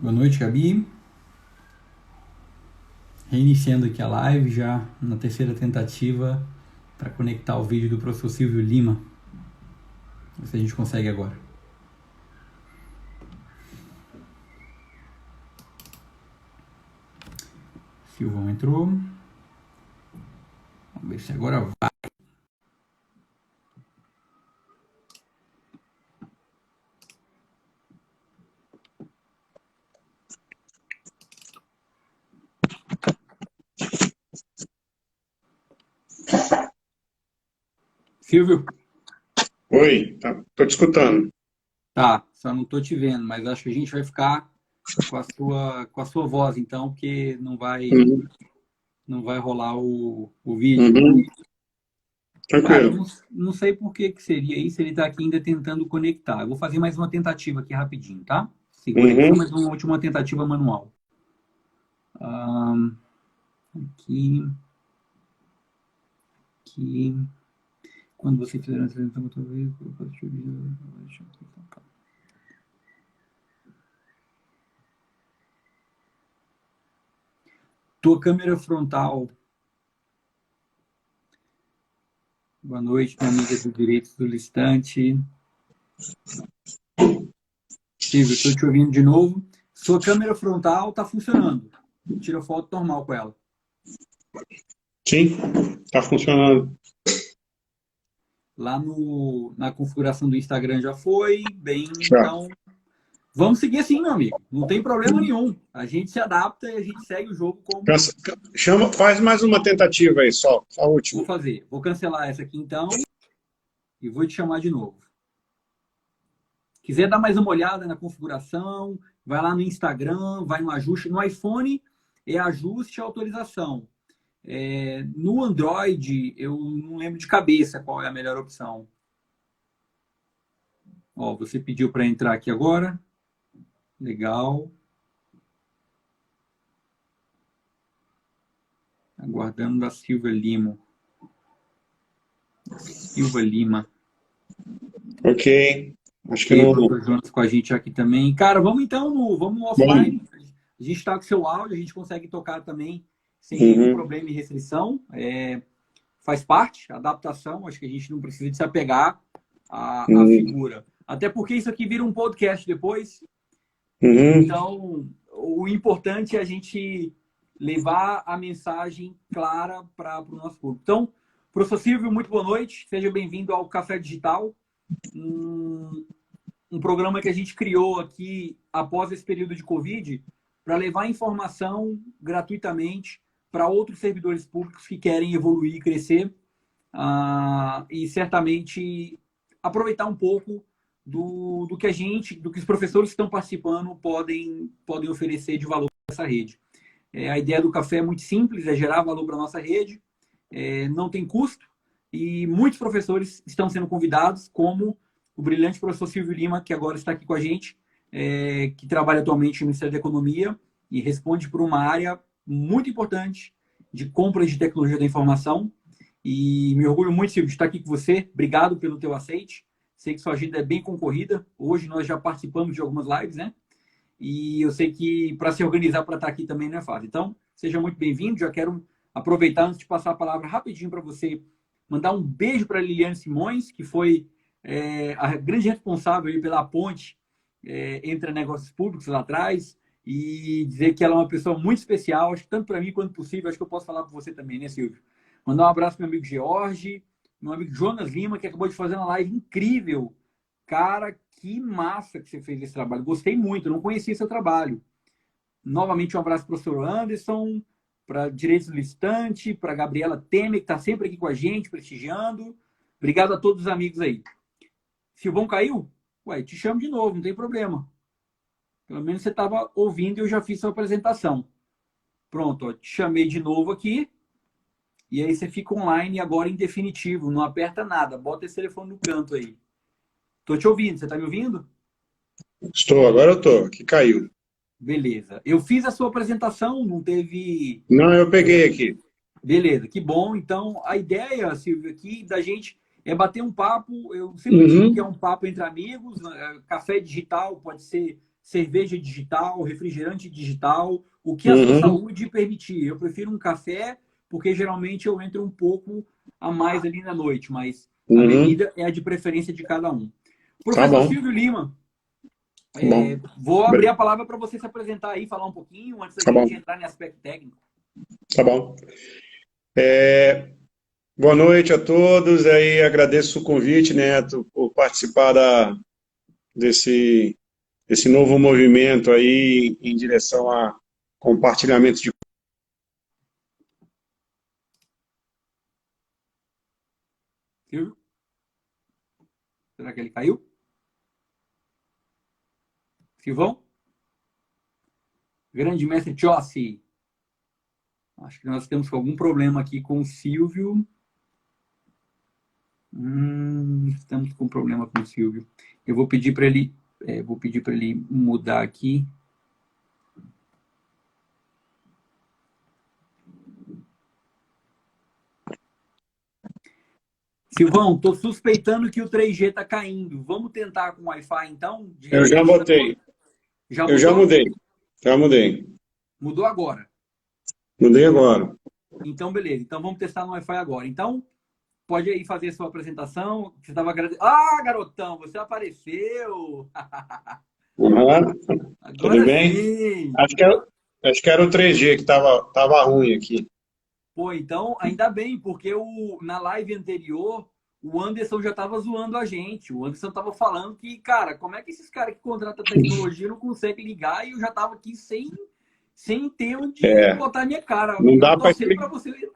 Boa noite, Gabi. Reiniciando aqui a live já na terceira tentativa para conectar o vídeo do professor Silvio Lima. Ver se a gente consegue agora. Silvão entrou. Vamos ver se agora vai. Silvio? Oi, tô te escutando. Tá, só não tô te vendo, mas acho que a gente vai ficar com a sua voz, então, porque Uhum, não vai rolar o vídeo. uhum, Cara, eu tranquilo. não sei por que seria isso, ele tá aqui ainda tentando conectar. Eu vou fazer mais uma tentativa aqui rapidinho, tá? Segura aí, só Uhum, mais uma última tentativa manual. Aqui, aqui. Quando você fizer a apresentação outra vez, eu posso te ouvir. Tua câmera frontal. Boa noite, minha amiga do Direitos do Listante. Silvio, estou te ouvindo de novo. Sua câmera frontal está funcionando. Tira foto normal com ela. sim, tá funcionando. Lá na configuração do Instagram já foi. Bem, Já. então vamos seguir assim, meu amigo. Não tem problema nenhum. A gente se adapta e a gente segue o jogo como Chama, faz mais uma tentativa aí, só a vou última. fazer. Vou cancelar essa aqui então e vou te chamar de novo. Quiser dar mais uma olhada na configuração, vai lá no Instagram, vai no ajuste. No iPhone é ajuste e autorização. No Android, eu não lembro de cabeça qual é a melhor opção. Ó, você pediu para entrar aqui agora. Legal. Aguardando da Silva Lima. Silva Lima. Ok. Acho que Ok, não. professor Jonas com a gente aqui também. Cara, vamos então vamos no Bom. offline. A gente está com seu áudio, a gente consegue tocar também sem nenhum Uhum, problema e restrição. Faz parte, adaptação, acho que a gente não precisa de se apegar à uhum, figura. Até porque isso aqui vira um podcast depois, uhum. então o importante é a gente levar a mensagem clara para o nosso público. Então, professor Silvio, muito boa noite, seja bem-vindo ao Café Digital, um, um programa que a gente criou aqui após esse período de Covid para levar informação gratuitamente para outros servidores públicos que querem evoluir e crescer e certamente aproveitar um pouco do que do que os professores que estão participando podem oferecer de valor para essa rede. A ideia do café é muito simples, é gerar valor para a nossa rede, não tem custo, e muitos professores estão sendo convidados, como o brilhante professor Silvio Lima, que agora está aqui com a gente, que trabalha atualmente no Ministério da Economia e responde por uma área muito importante de compras de tecnologia da informação. E me orgulho muito, Silvio, de estar aqui com você. Obrigado pelo teu aceite. Sei que sua agenda é bem concorrida. Hoje nós já participamos de algumas lives, né? E eu sei que para se organizar para estar aqui também não é fácil. Então, seja muito bem-vindo. Já quero aproveitar, antes de passar a palavra rapidinho para você, mandar um beijo para a Liliane Simões, que foi a grande responsável aí pela ponte entre negócios públicos lá atrás, e dizer que ela é uma pessoa muito especial, acho que tanto para mim quanto possível, acho que eu posso falar para você também, né, Silvio? Mandar um abraço para meu amigo George, meu amigo Jonas Lima, que acabou de fazer uma live incrível. Cara, que massa que você fez esse trabalho. Gostei muito, não conhecia seu trabalho. Novamente, um abraço para o professor Anderson, para Direitos do Listante, para Gabriela Temer, que está sempre aqui com a gente, prestigiando. Obrigado a todos os amigos aí. Silvão caiu? Ué, te chamo de novo, não tem problema. Pelo menos você estava ouvindo e eu já fiz sua apresentação. Pronto, ó, te chamei de novo aqui. E aí você fica online agora em definitivo. Não aperta nada. Bota esse telefone no canto aí. Tô te ouvindo. Você tá me ouvindo? Estou, agora eu tô. Aqui caiu. Beleza. Eu fiz a sua apresentação, não teve. Não, eu peguei aqui. Beleza, que bom. Então, a ideia, Silvio, aqui da gente é bater um papo. Eu sempre digo que é Uhum, um papo entre amigos. Café digital pode ser cerveja digital, refrigerante digital, o que a sua saúde permitir. Eu prefiro um café, porque geralmente eu entro um pouco a mais ali na noite, mas a bebida é a de preferência de cada um. Tá Professor bom, Silvio Lima, tá bom. vou abrir a palavra para você se apresentar aí, falar um pouquinho, antes da Tá bom, gente entrar em aspecto técnico. tá bom. Boa noite a todos. Aí agradeço o convite, Neto, por participar desse novo movimento aí em direção a compartilhamento de. Silvio? Será que ele caiu? Silvão? Grande mestre Jossi. Acho que nós temos algum problema aqui com o Silvio. Estamos com problema com o Silvio. Eu vou pedir para ele, mudar aqui. Silvão, estou suspeitando que o 3G está caindo. Vamos tentar com o Wi-Fi, então? Eu já botei. Já Eu já mudou? mudei. Já mudei. Mudou agora. Mudei agora. Então, beleza. Então, vamos testar no Wi-Fi agora. Então, pode aí fazer a sua apresentação. Você estava agradecendo. Ah, garotão, você apareceu! Tudo Agora bem? sim! Acho que era o 3G que tava ruim aqui. Pô, então, ainda bem, porque na live anterior, o Anderson já estava zoando a gente. O Anderson estava falando que, cara, como é que esses caras que contratam tecnologia não conseguem ligar e eu já estava aqui sem ter onde botar minha cara. Não Eu dá para torcendo explicar. para você.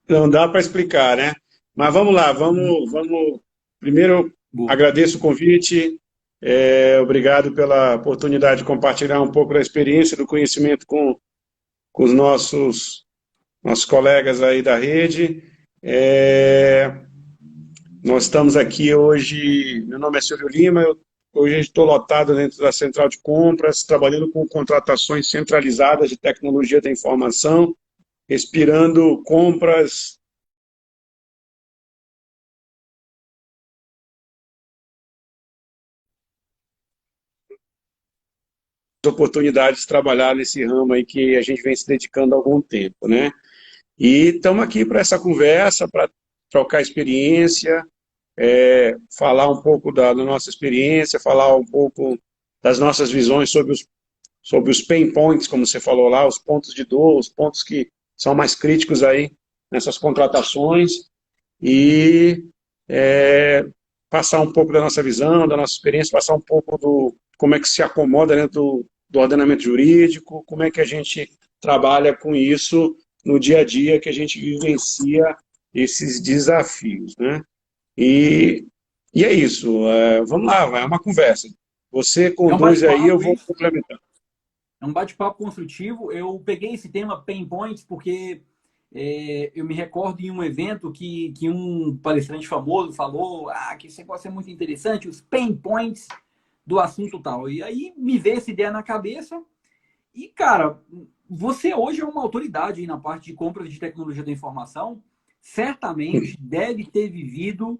Não dá para explicar, né? Mas vamos lá, vamos. Primeiro, Boa. agradeço o convite. Obrigado pela oportunidade de compartilhar um pouco da experiência, do conhecimento com os nossos colegas aí da rede. Nós estamos aqui hoje, meu nome é Silvio Lima, hoje estou lotado dentro da central de compras, trabalhando com contratações centralizadas de tecnologia da informação, respirando compras oportunidades de trabalhar nesse ramo aí que a gente vem se dedicando há algum tempo, né? E estamos aqui para essa conversa, para trocar experiência, falar um pouco da nossa experiência, falar um pouco das nossas visões sobre os pain points, como você falou lá, os pontos de dor, os pontos que são mais críticos aí nessas contratações e passar um pouco da nossa visão, da nossa experiência, passar um pouco do como é que se acomoda dentro do ordenamento jurídico, como é que a gente trabalha com isso no dia a dia, que a gente vivencia esses desafios, né? E é isso, vamos lá, é uma conversa. Você conduz aí, eu vou complementar. É um bate-papo construtivo. Eu peguei esse tema Pain Points porque eu me recordo em um evento que um palestrante famoso falou que esse negócio é muito interessante, os Pain Points do assunto tal. E aí me veio essa ideia na cabeça. E, cara, você hoje é uma autoridade aí na parte de compras de tecnologia da informação. Certamente deve ter vivido,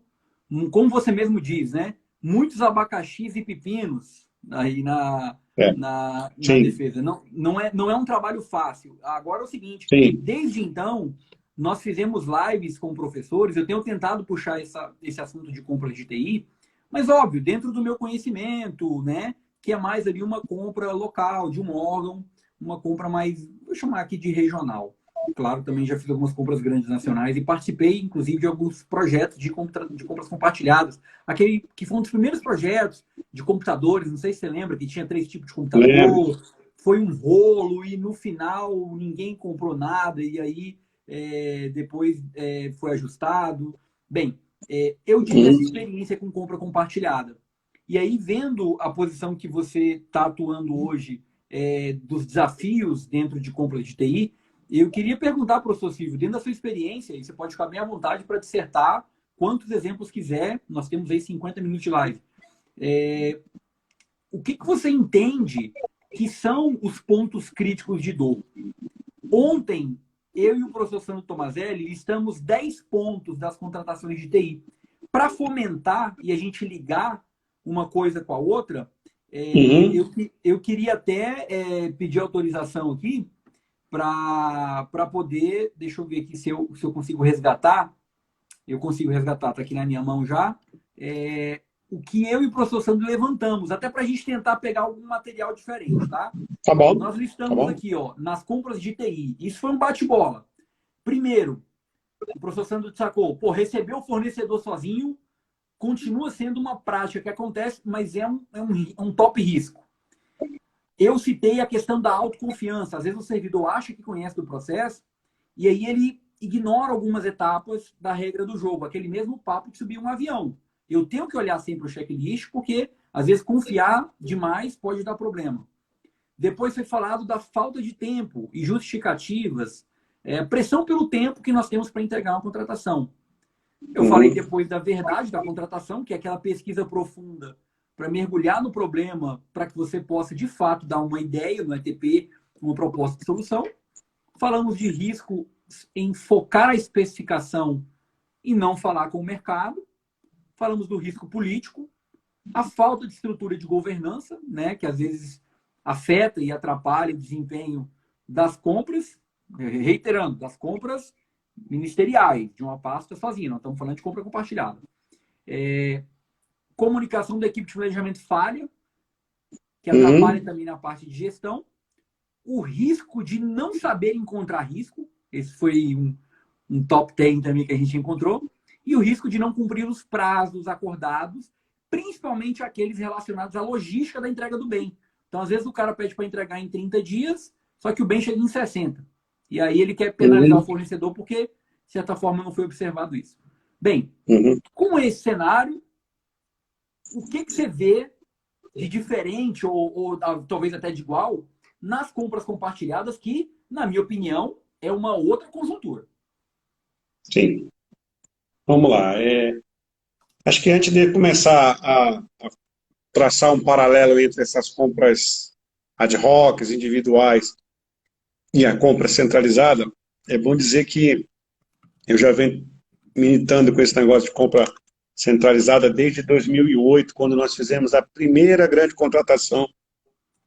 como você mesmo diz, né? Muitos abacaxis e pepinos aí na defesa. Não é um trabalho fácil. Agora é o seguinte, desde então, nós fizemos lives com professores, eu tenho tentado puxar esse assunto de compras de TI, mas, óbvio, dentro do meu conhecimento, né? Que é mais ali uma compra local, de um órgão, uma compra mais, vou chamar aqui de regional. Claro, também já fiz algumas compras grandes nacionais e participei, inclusive, de alguns projetos de compras compartilhadas. Aquele que foi um dos primeiros projetos de computadores, não sei se você lembra, que tinha 3 tipos de computador, foi um rolo e no final ninguém comprou nada e aí depois foi ajustado. Bem, eu tive essa experiência com compra compartilhada. E aí, vendo a posição que você está atuando hoje dos desafios dentro de compras de TI, eu queria perguntar para o professor Silvio, dentro da sua experiência, e você pode ficar bem à vontade para dissertar quantos exemplos quiser, nós temos aí 50 minutos de live. O que você entende que são os pontos críticos de dor? Ontem, eu e o professor Sandro Tomazelli listamos 10 pontos das contratações de TI. Para fomentar e a gente ligar uma coisa com a outra, Uhum. Eu queria até pedir autorização aqui para poder, deixa eu ver aqui se eu consigo resgatar. Eu consigo resgatar, está aqui na minha mão já. É, o que eu e o professor Sandro levantamos, até para a gente tentar pegar algum material diferente, tá? Tá bom, Nós tá listamos bom. aqui, ó, nas compras de TI. Isso foi um bate-bola. Primeiro, o professor Sandro destacou, pô, receber o fornecedor sozinho continua sendo uma prática que acontece, mas é um top risco. Eu citei a questão da autoconfiança. Às vezes o servidor acha que conhece do processo e aí ele ignora algumas etapas da regra do jogo. Aquele mesmo papo de subir um avião. Eu tenho que olhar sempre o checklist porque, às vezes, confiar demais pode dar problema. Depois foi falado da falta de tempo e justificativas, pressão pelo tempo que nós temos para entregar uma contratação. Eu falei Uhum. depois da verdade da contratação, que é aquela pesquisa profunda para mergulhar no problema, para que você possa, de fato, dar uma ideia no ETP, uma proposta de solução. Falamos de risco em focar a especificação e não falar com o mercado. Falamos do risco político, a falta de estrutura de governança, né, que às vezes afeta e atrapalha o desempenho das compras, reiterando, das compras ministeriais, de uma pasta sozinha, não estamos falando de compra compartilhada. Comunicação da equipe de planejamento falha, que atrapalha Uhum. também na parte de gestão. O risco de não saber encontrar risco, esse foi um top 10 também que a gente encontrou, e o risco de não cumprir os prazos acordados, principalmente aqueles relacionados à logística da entrega do bem. Então, às vezes, o cara pede para entregar em 30 dias, só que o bem chega em 60. E aí ele quer penalizar o Uhum. fornecedor porque, de certa forma, não foi observado isso. Bem, Uhum. com esse cenário, o que você vê de diferente, ou talvez até de igual, nas compras compartilhadas, que, na minha opinião, é uma outra conjuntura? Sim, vamos lá. Acho que antes de começar a traçar um paralelo entre essas compras ad hoc, individuais, e a compra centralizada, é bom dizer que eu já venho militando com esse negócio de compra centralizada desde 2008, quando nós fizemos a primeira grande contratação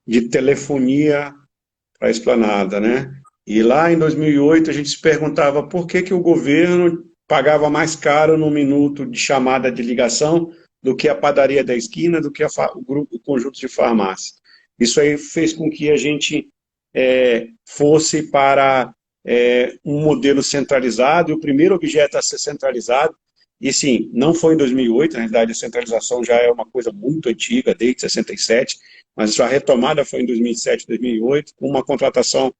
de telefonia para a Esplanada, né? E lá em 2008 a gente se perguntava por que que o governo pagava mais caro no minuto de chamada de ligação do que a padaria da esquina, do que o conjunto de farmácia. Isso aí fez com que a gente fosse para um modelo centralizado, e o primeiro objeto a ser centralizado, e sim, não foi em 2008, na realidade a centralização já é uma coisa muito antiga, desde 67, mas a retomada foi em 2007, 2008, com uma contratação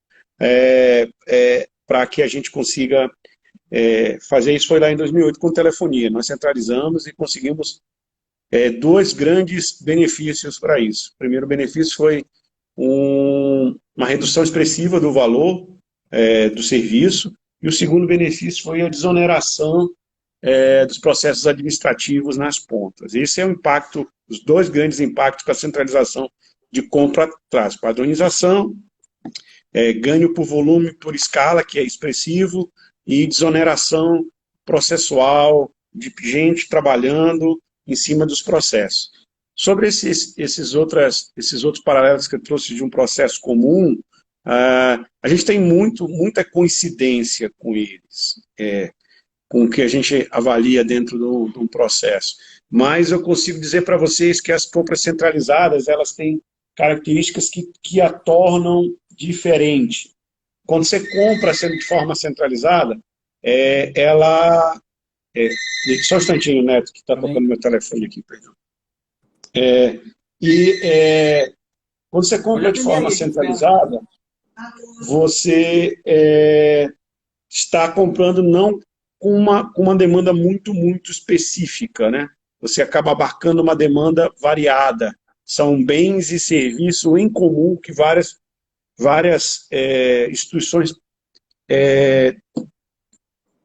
para que a gente consiga fazer isso foi lá em 2008 com telefonia. Nós centralizamos e conseguimos dois grandes benefícios para isso. O primeiro benefício foi uma redução expressiva do valor do serviço, e o segundo benefício foi a desoneração dos processos administrativos nas pontas. Esse é o impacto, os dois grandes impactos que a centralização de compra traz: padronização, ganho por volume, por escala, que é expressivo, e desoneração processual de gente trabalhando em cima dos processos. Sobre esses outros paralelos que eu trouxe de um processo comum, a gente tem muita coincidência com eles, com o que a gente avalia dentro de um processo. Mas eu consigo dizer para vocês que as compras centralizadas, elas têm características que a tornam diferente. Quando você compra sendo de forma centralizada, ela... só um instantinho, Neto, que está tocando meu telefone aqui, perdão. Quando você Pode compra de atender forma aí, a gente espera. centralizada, você está comprando não com uma demanda muito específica, né? Você acaba abarcando uma demanda variada. São bens e serviços em comum que várias instituições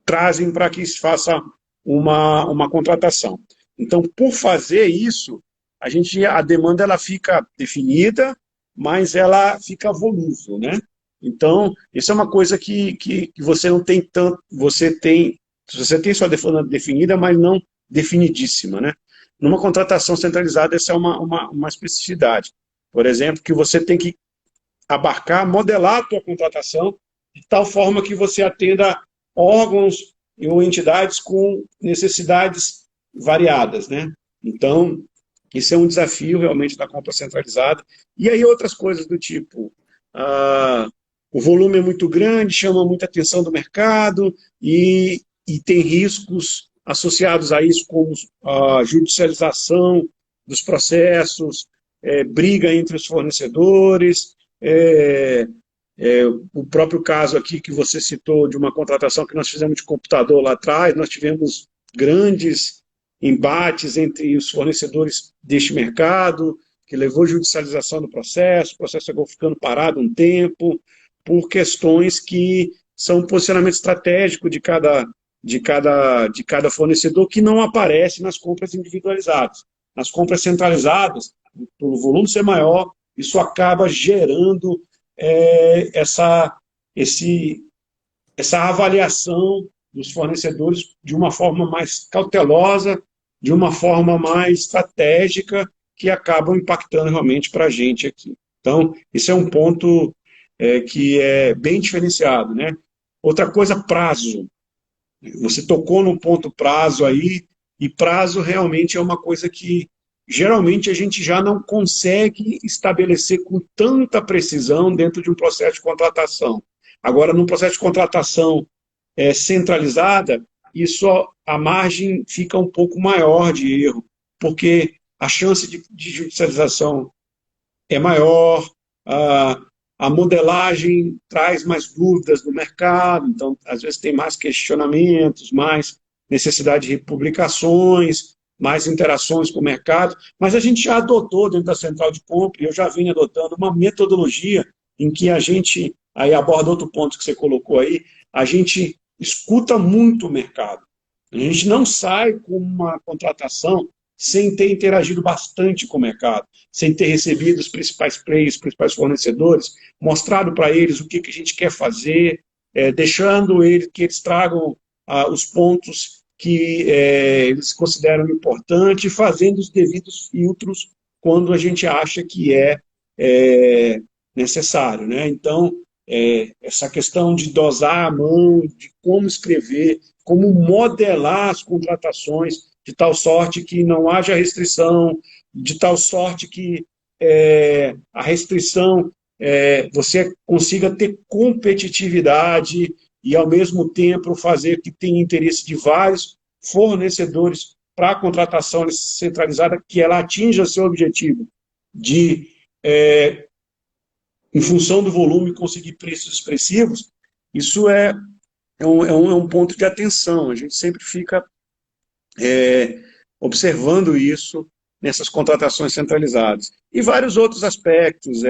trazem para que se faça uma contratação. Então, por fazer isso, a demanda ela fica definida, mas ela fica volúvel, né? Então, isso é uma coisa que você não tem tanto, você tem sua demanda definida, mas não definidíssima, né? numa contratação centralizada, essa é uma especificidade. Por exemplo, que você tem que abarcar, modelar a tua contratação de tal forma que você atenda órgãos ou entidades com necessidades variadas, né? Então, isso é um desafio realmente da compra centralizada. E aí outras coisas do tipo, o volume é muito grande, chama muita atenção do mercado e tem riscos associados a isso, como a judicialização dos processos, briga entre os fornecedores, o próprio caso aqui que você citou de uma contratação que nós fizemos de computador lá atrás, nós tivemos grandes embates entre os fornecedores deste mercado, que levou à judicialização do processo, o processo acabou ficando parado um tempo, por questões que são um posicionamento estratégico de cada fornecedor que não aparece nas compras individualizadas. Nas compras centralizadas, pelo volume ser maior, isso acaba gerando essa avaliação dos fornecedores de uma forma mais cautelosa, de uma forma mais estratégica, que acabam impactando realmente para a gente aqui. Então, esse é um ponto que é bem diferenciado, né? Outra coisa, prazo. Você tocou no ponto prazo aí, e prazo realmente é uma coisa que geralmente a gente já não consegue estabelecer com tanta precisão dentro de um processo de contratação. Agora, num processo de contratação centralizada, isso a margem fica um pouco maior de erro, porque a chance de judicialização é maior, a modelagem traz mais dúvidas no mercado, então, às vezes, tem mais questionamentos, mais necessidade de republicações, mais interações com o mercado, mas a gente já adotou dentro da central de compra, e eu já vim adotando uma metodologia em que a gente, aí aborda outro ponto que você colocou aí, a gente escuta muito o mercado. A gente não sai com uma contratação sem ter interagido bastante com o mercado, sem ter recebido os principais players, os principais fornecedores, mostrado para eles o que a gente quer fazer, deixando que eles tragam os pontos que eles consideram importantes, fazendo os devidos filtros quando a gente acha que é necessário, né? Então, essa questão de dosar a mão, de como escrever, como modelar as contratações, de tal sorte que não haja restrição, de tal sorte que a restrição você consiga ter competitividade e, ao mesmo tempo, fazer que tenha interesse de vários fornecedores para a contratação centralizada, que ela atinja seu objetivo de, em função do volume, conseguir preços expressivos. Isso é um ponto de atenção. A gente sempre fica observando isso nessas contratações centralizadas. E vários outros aspectos.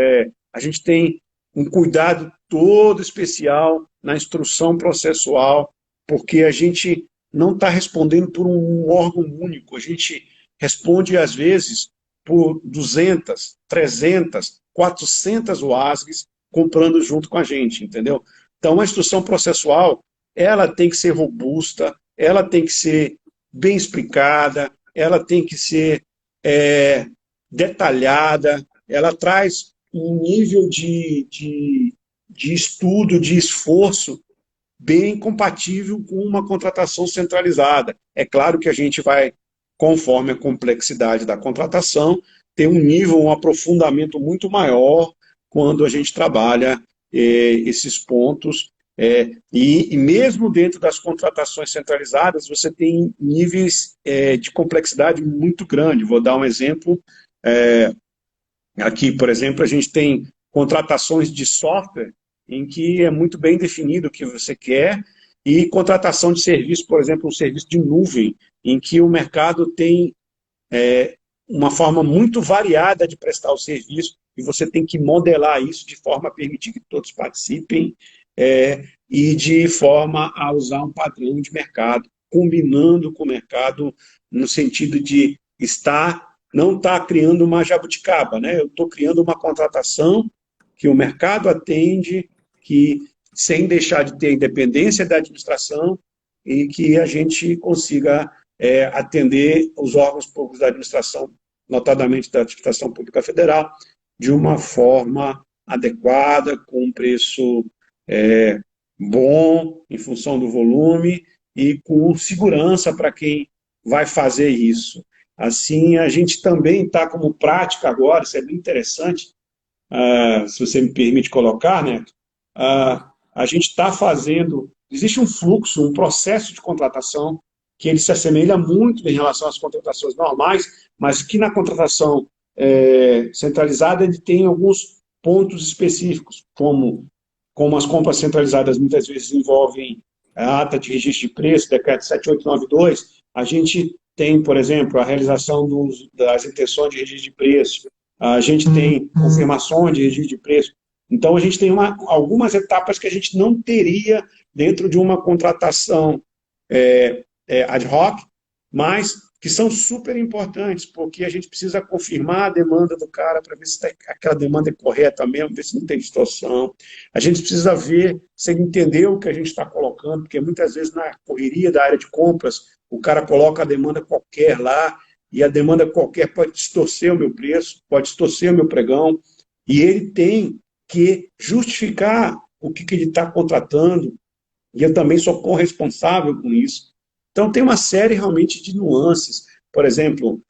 A gente tem um cuidado todo especial na instrução processual, porque a gente não está respondendo por um órgão único, a gente responde, às vezes, por 200, 300, 400 OASGs comprando junto com a gente, entendeu? Então, a instrução processual, ela tem que ser robusta, ela tem que ser bem explicada, ela tem que ser detalhada, ela traz um nível de estudo, de esforço bem compatível com uma contratação centralizada. É claro que a gente vai, conforme a complexidade da contratação, ter um nível, um aprofundamento muito maior quando a gente trabalha esses pontos. E mesmo dentro das contratações centralizadas, você tem níveis de complexidade muito grande. Vou dar um exemplo. Aqui, por exemplo, a gente tem contratações de software em que é muito bem definido o que você quer, e contratação de serviço, por exemplo, um serviço de nuvem, em que o mercado tem uma forma muito variada de prestar o serviço, e você tem que modelar isso de forma a permitir que todos participem, e de forma a usar um padrão de mercado, combinando com o mercado, no sentido de não estar criando uma jabuticaba, né? Eu estou criando uma contratação que o mercado atende, que sem deixar de ter a independência da administração, e que a gente consiga atender os órgãos públicos da administração, notadamente da Administração Pública Federal, de uma forma adequada, com um preço bom, em função do volume, e com segurança para quem vai fazer isso. Assim, a gente também está como prática agora, isso é bem interessante, se você me permite colocar, Neto, a gente está fazendo, existe um fluxo, um processo de contratação que ele se assemelha muito em relação às contratações normais, mas que na contratação centralizada ele tem alguns pontos específicos, como as compras centralizadas muitas vezes envolvem a ata de registro de preço, decreto 7892, a gente tem, por exemplo, a realização das intenções de registro de preço, a gente tem confirmações de registro de preço. Então, a gente tem algumas etapas que a gente não teria dentro de uma contratação ad hoc, mas que são super importantes, porque a gente precisa confirmar a demanda do cara para ver se aquela demanda é correta mesmo, ver se não tem distorção. A gente precisa ver se ele entendeu o que a gente está colocando, porque muitas vezes na correria da área de compras, o cara coloca a demanda qualquer lá, e a demanda qualquer pode distorcer o meu preço, pode distorcer o meu pregão, e ele tem que justificar o que ele está contratando, e eu também sou corresponsável com isso. Então, tem uma série realmente de nuances. Por exemplo,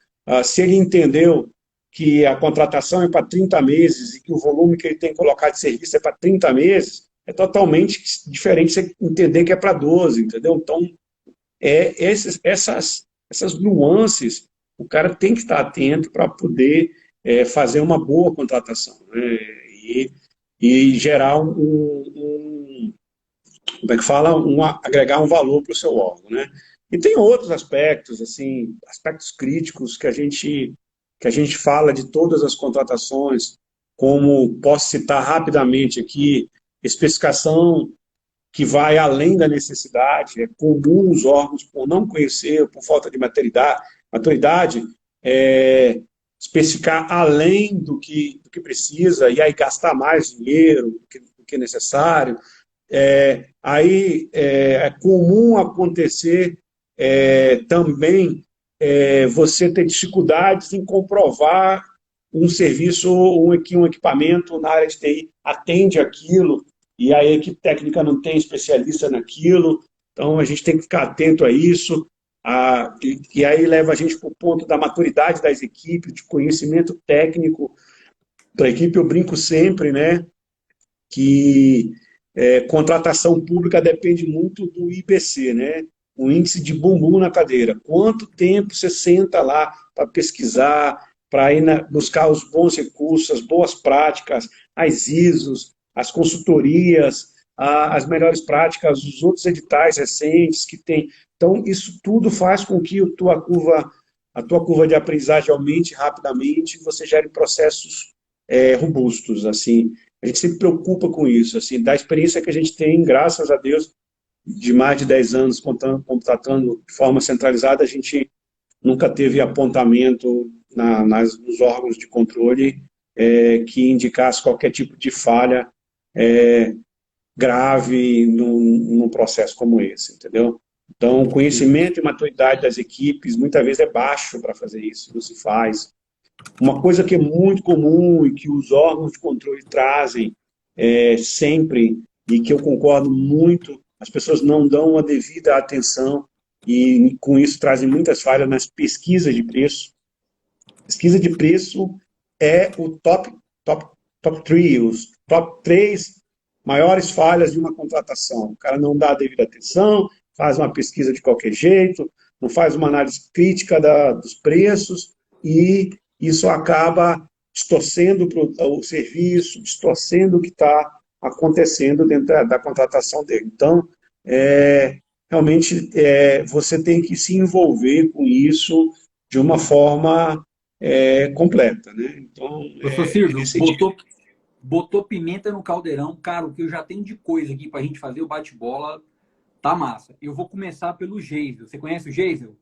se ele entendeu que a contratação é para 30 meses e que o volume que ele tem que colocar de serviço é para 30 meses, é totalmente diferente você entender que é para 12, entendeu? Então, essas nuances, o cara tem que estar atento para poder fazer uma boa contratação, né? E gerar como é que fala? Agregar um valor para o seu órgão, né? E tem outros aspectos, assim, aspectos críticos que a gente fala de todas as contratações, como posso citar rapidamente aqui, especificação que vai além da necessidade. É comum os órgãos, por não conhecer, por falta de maturidade, especificar além do que precisa, e aí gastar mais dinheiro do que necessário. Aí é comum acontecer também você ter dificuldades em comprovar um serviço, um equipamento na área de TI atende aquilo, e a equipe técnica não tem especialista naquilo, então a gente tem que ficar atento a isso, e aí leva a gente para o ponto da maturidade das equipes, de conhecimento técnico da equipe. Eu brinco sempre, né, que contratação pública depende muito do IBC, né? O índice de bumbum na cadeira. Quanto tempo você senta lá para pesquisar, para ir buscar os bons recursos, as boas práticas, as ISOs, as consultorias, as melhores práticas, os outros editais recentes que tem. Então, isso tudo faz com que a tua curva de aprendizagem aumente rapidamente e você gere processos robustos, assim. A gente se preocupa com isso, assim, da experiência que a gente tem, graças a Deus, de mais de 10 anos contratando de forma centralizada, a gente nunca teve apontamento nos órgãos de controle que indicasse qualquer tipo de falha grave num processo como esse, entendeu? Então, o conhecimento e maturidade das equipes muitas vezes é baixo para fazer isso, não se faz. Uma coisa que é muito comum e que os órgãos de controle trazem sempre, e que eu concordo muito, as pessoas não dão a devida atenção e com isso trazem muitas falhas nas pesquisas de preço. Pesquisa de preço é o top 3, os top 3 maiores falhas de uma contratação. O cara não dá a devida atenção, faz uma pesquisa de qualquer jeito, não faz uma análise crítica dos preços, e isso acaba distorcendo o serviço, distorcendo o que está acontecendo dentro da contratação dele. Então, realmente, você tem que se envolver com isso de uma forma completa, né? Então, Professor Silvio, botou pimenta no caldeirão. Cara, o que eu já tenho de coisa aqui para a gente fazer o bate-bola tá massa. Eu vou começar pelo Geisel. Você conhece o Geisel?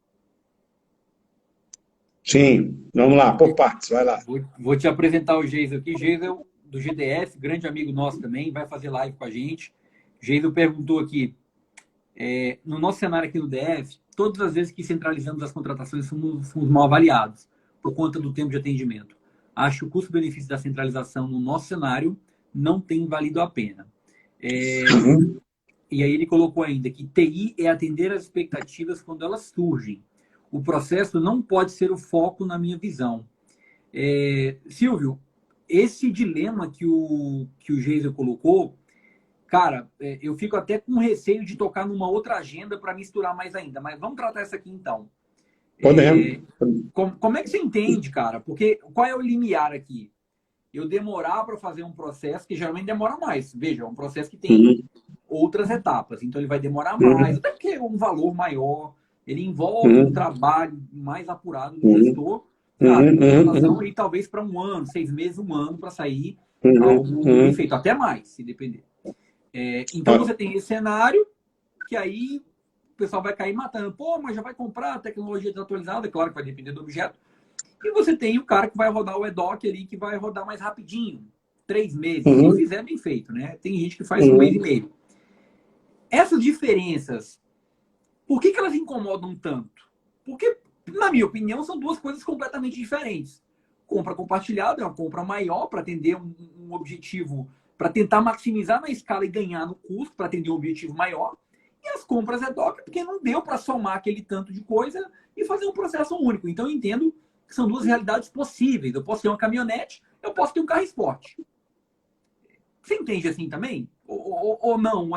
Sim, vamos lá, por partes, vai lá. Vou te apresentar o Geisel aqui. Geisel, do GDF, grande amigo nosso também, vai fazer live com a gente. Geisel perguntou aqui, No nosso cenário aqui no DF, todas as vezes que centralizamos as contratações, fomos mal avaliados por conta do tempo de atendimento. Acho que o custo-benefício da centralização no nosso cenário não tem valido a pena. E aí ele colocou ainda que TI é atender às expectativas quando elas surgem. O processo não pode ser o foco na minha visão. Silvio, esse dilema que o Geisel colocou, cara, eu fico até com receio de tocar numa outra agenda para misturar mais ainda, mas vamos tratar essa aqui então. Como é que você entende, cara? Porque qual é o limiar aqui? Eu demorar para fazer um processo que geralmente demora mais. Veja, é um processo que tem outras etapas, então ele vai demorar mais, até porque é um valor maior, ele envolve um trabalho mais apurado do gestor, e talvez para 1 ano, 6 meses, 1 ano para sair algo bem feito, até mais, se depender. Então você tem esse cenário que aí o pessoal vai cair matando. Pô, mas já vai comprar a tecnologia desatualizada, é claro que vai depender do objeto. E você tem o cara que vai rodar o EDOC ali, que vai rodar mais rapidinho, 3 meses, se fizer bem feito, né? Tem gente que faz 1 mês e meio. Essas diferenças, por que elas incomodam tanto? Porque, na minha opinião, são 2 coisas completamente diferentes. Compra compartilhada é uma compra maior para atender um objetivo, para tentar maximizar na escala e ganhar no custo, para atender um objetivo maior. E as compras EDOC, porque não deu para somar aquele tanto de coisa e fazer um processo único. Então, eu entendo que são 2 realidades possíveis. Eu posso ter uma caminhonete, eu posso ter um carro esporte. Você entende assim também? Ou não?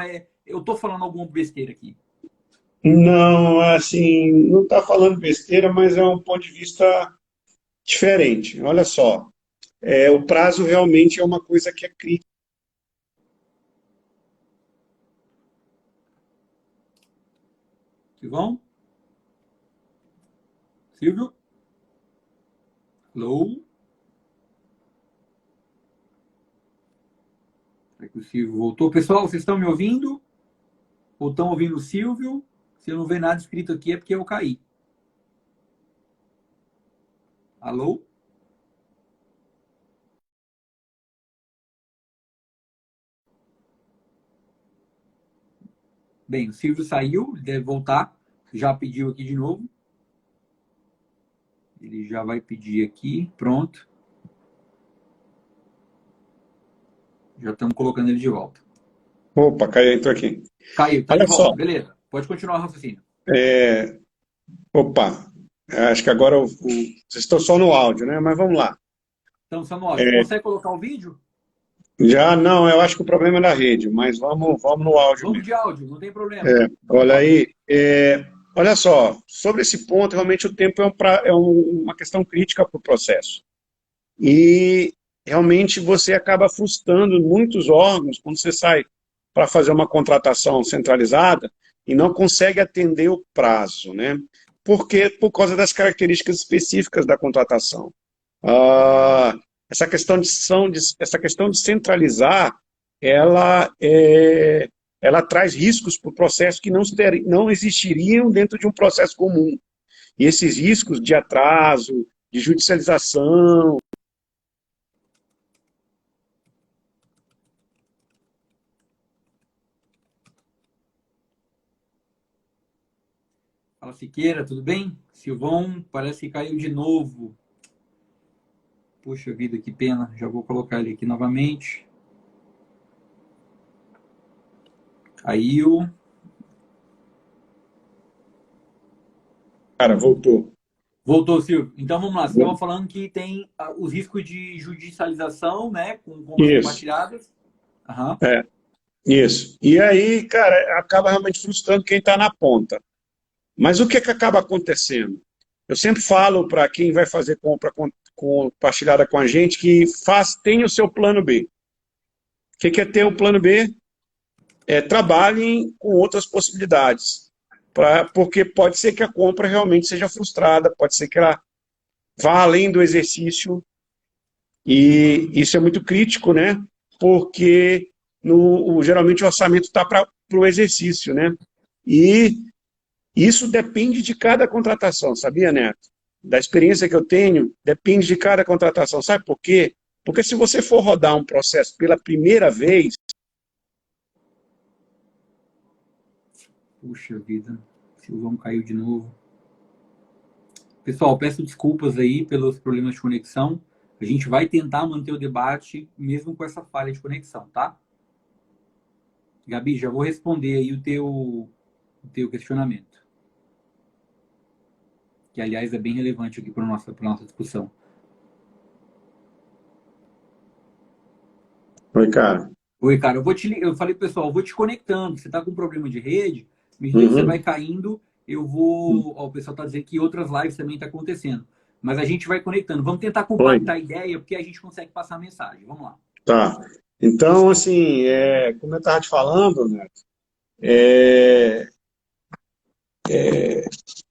Eu estou falando alguma besteira aqui? Não, assim, não está falando besteira, mas é um ponto de vista diferente. Olha só, o prazo realmente é uma coisa que é crítica. Silvão? Silvio? Hello? Será que o Silvio voltou? Pessoal, vocês estão me ouvindo? Ou estão ouvindo o Silvio? Se eu não ver nada escrito aqui é porque eu caí. Alô? Bem, o Silvio saiu, ele deve voltar. Já pediu aqui de novo. Ele já vai pedir aqui. Pronto. Já estamos colocando ele de volta. Opa, Caio entrou aqui. Caiu, tá Olha de volta. só. Beleza. Pode continuar o raciocínio. Opa, acho que agora vocês estão só no áudio, né? Mas vamos lá. Estamos só no áudio. Consegue colocar o vídeo? Já não, eu acho que o problema é na rede, mas vamos no áudio Vamos mesmo. de áudio, não tem problema. Olha aí, olha só, sobre esse ponto, realmente o tempo é uma questão crítica para o processo. E realmente você acaba frustrando muitos órgãos quando você sai para fazer uma contratação centralizada e não consegue atender o prazo, né? Por causa das características específicas da contratação. Essa questão de centralizar, ela traz riscos para o processo que não existiriam dentro de um processo comum. E esses riscos de atraso, de judicialização. Fala, Siqueira, tudo bem? Silvão, parece que caiu de novo. Puxa vida, que pena. Já vou colocar ele aqui novamente. Caiu. Cara, voltou. Voltou, Silvio. Então vamos lá. Você estava falando que tem os riscos de judicialização, né? Com compras compartilhadas. Isso. E aí, cara, acaba realmente frustrando quem está na ponta. Mas o que acaba acontecendo? Eu sempre falo para quem vai fazer compra compartilhada com a gente que tenha o seu plano B. O que é ter o plano B? Trabalhem com outras possibilidades. Porque pode ser que a compra realmente seja frustrada, pode ser que ela vá além do exercício. E isso é muito crítico, né? Porque geralmente o orçamento está para o exercício, né? E isso depende de cada contratação, sabia, Neto? Da experiência que eu tenho, depende de cada contratação. Sabe por quê? Porque se você for rodar um processo pela primeira vez, Puxa vida, o Silvão caiu de novo. Pessoal, peço desculpas aí pelos problemas de conexão. A gente vai tentar manter o debate mesmo com essa falha de conexão, tá? Gabi, já vou responder aí o teu questionamento. Que, aliás, é bem relevante aqui para nossa discussão. Oi, cara. Oi, cara, eu falei, pessoal, eu vou te conectando. Você está com problema de rede, à medida que você vai caindo, eu vou. Ó, o pessoal está dizendo que outras lives também estão acontecendo. Mas a gente vai conectando. Vamos tentar compactar a ideia, porque a gente consegue passar a mensagem. Vamos lá. Tá. Então, assim, como eu estava te falando, Neto, é,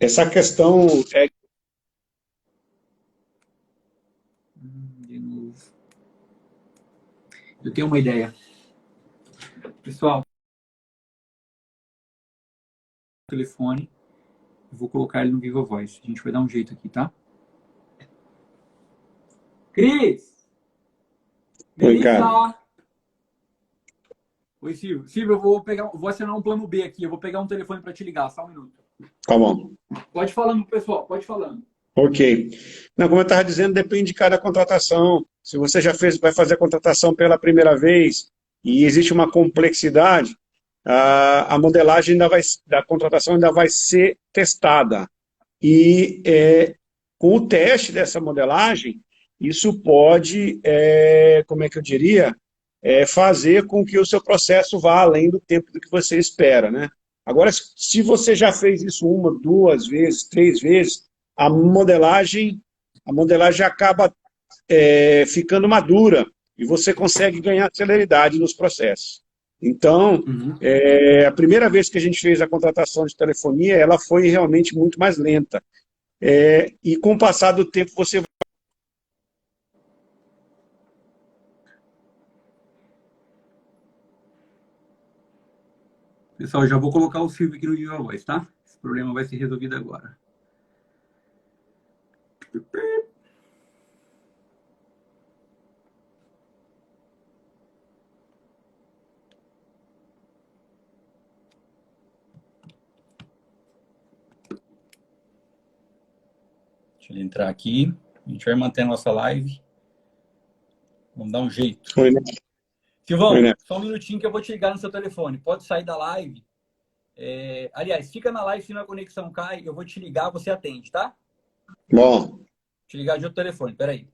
essa questão De novo. Eu tenho uma ideia. Pessoal, telefone, eu vou colocar ele no Viva Voz. A gente vai dar um jeito aqui, tá? Cris! Oi, cara. Melissa! Oi, Silvio. Silvio, vou acionar um plano B aqui. Eu vou pegar um telefone para te ligar, só um minuto. Tá bom. Pode falando, pessoal, pode falando. Ok. Não, como eu estava dizendo, depende de cada contratação. Se você já vai fazer a contratação pela primeira vez e existe uma complexidade, a modelagem da contratação ainda vai ser testada. E com o teste dessa modelagem, isso pode, como é que eu diria, fazer com que o seu processo vá além do tempo do que você espera, né? Agora, se você já fez isso uma, duas vezes, três vezes, a modelagem acaba ficando madura e você consegue ganhar celeridade nos processos. Então, a primeira vez que a gente fez a contratação de telefonia, ela foi realmente muito mais lenta. E com o passar do tempo, você... Pessoal, já vou colocar o Silvio aqui no Viva Voz, tá? Esse problema vai ser resolvido agora. Deixa ele entrar aqui. A gente vai manter a nossa live. Vamos dar um jeito. Foi, né? Silvão, Foi, né? só um minutinho que eu vou te ligar no seu telefone. Pode sair da live. Aliás, fica na live, se a conexão cai, eu vou te ligar, você atende, tá? Bom. Vou te ligar de outro telefone, peraí.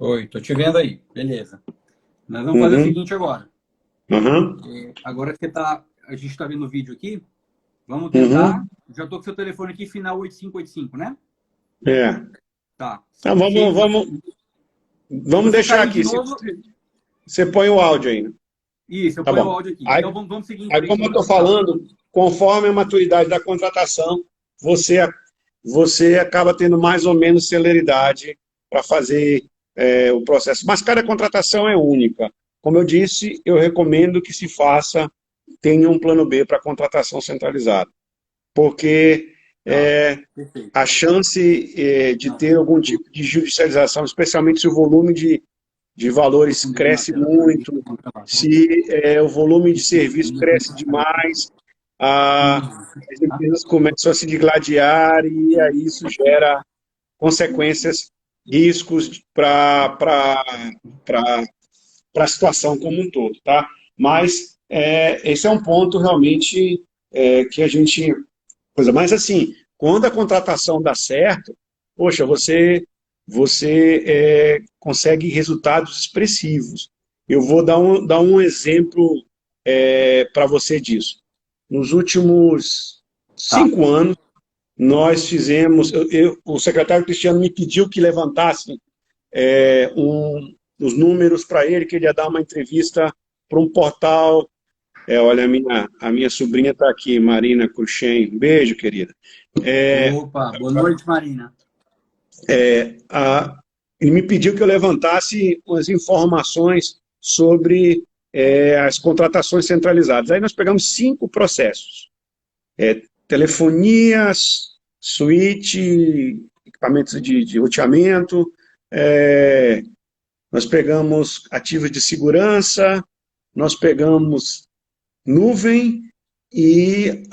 Oi, tô te vendo aí. Beleza. Nós vamos fazer o seguinte agora. Agora que a gente tá vendo o vídeo aqui, vamos tentar. Já tô com seu telefone aqui, final 8585, né? Tá. Então, vamos deixar aqui. Você põe o áudio aí, né? Isso, eu ponho o áudio aqui. Então vamos seguir em frente. Aí, como eu estou falando, conforme a maturidade da contratação, você acaba tendo mais ou menos celeridade para fazer o processo. Mas cada contratação é única. Como eu disse, eu recomendo que se tenha um plano B para contratação centralizada. Porque a chance de ter algum tipo de judicialização, especialmente se o volume de valores cresce muito, se o volume de serviço cresce demais, as empresas começam a se digladiar e aí isso gera consequências, riscos para a situação como um todo, tá? Mas esse é um ponto realmente que a gente... Mas assim, quando a contratação dá certo, poxa, você consegue resultados expressivos. Eu vou dar um exemplo para você disso. Nos últimos 5 anos, nós fizemos... o secretário Cristiano me pediu que levantasse os números para ele, que ele ia dar uma entrevista para um portal... olha, a minha sobrinha está aqui, Marina Cruxem. Beijo, querida. Opa, boa noite, Marina. Ele me pediu que eu levantasse as informações sobre as contratações centralizadas. Aí nós pegamos 5 processos. Telefonias, switch, equipamentos de roteamento, nós pegamos ativos de segurança, nós pegamos nuvem e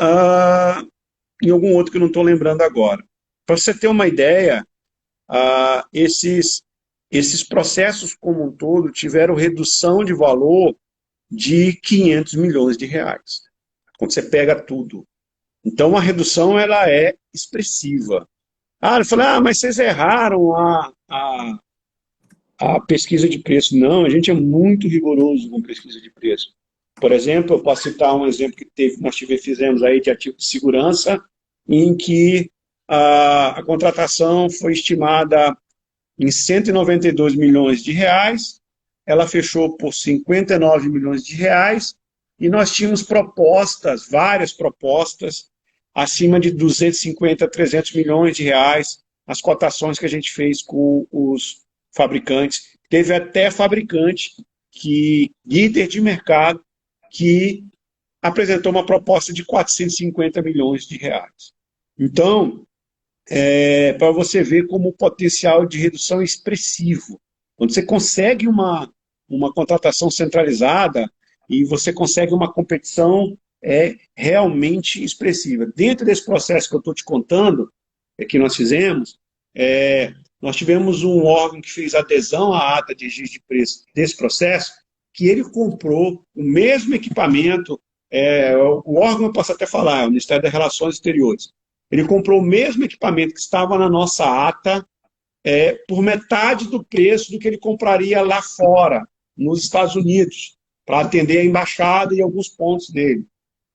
em algum outro que eu não estou lembrando agora. Para você ter uma ideia, esses processos como um todo tiveram redução de valor de 500 milhões de reais, quando você pega tudo. Então, a redução ela é expressiva. Eu falei, mas vocês erraram a pesquisa de preço. Não, a gente é muito rigoroso com pesquisa de preço. Por exemplo, eu posso citar um exemplo que nós fizemos aí de ativo de segurança, em que a contratação foi estimada em 192 milhões de reais, ela fechou por 59 milhões de reais, e nós tínhamos várias propostas, acima de 250, 300 milhões de reais, as cotações que a gente fez com os fabricantes. Teve até fabricante, líder de mercado, que apresentou uma proposta de 450 milhões de reais. Então, para você ver como o potencial de redução é expressivo. Quando você consegue uma contratação centralizada e você consegue uma competição realmente expressiva. Dentro desse processo que eu estou te contando, que nós fizemos, nós tivemos um órgão que fez adesão à ata de registro de preço desse processo, que ele comprou o mesmo equipamento, o órgão eu posso até falar, é o Ministério das Relações Exteriores. Ele comprou o mesmo equipamento que estava na nossa ata por metade do preço do que ele compraria lá fora, nos Estados Unidos, para atender a embaixada e alguns pontos dele.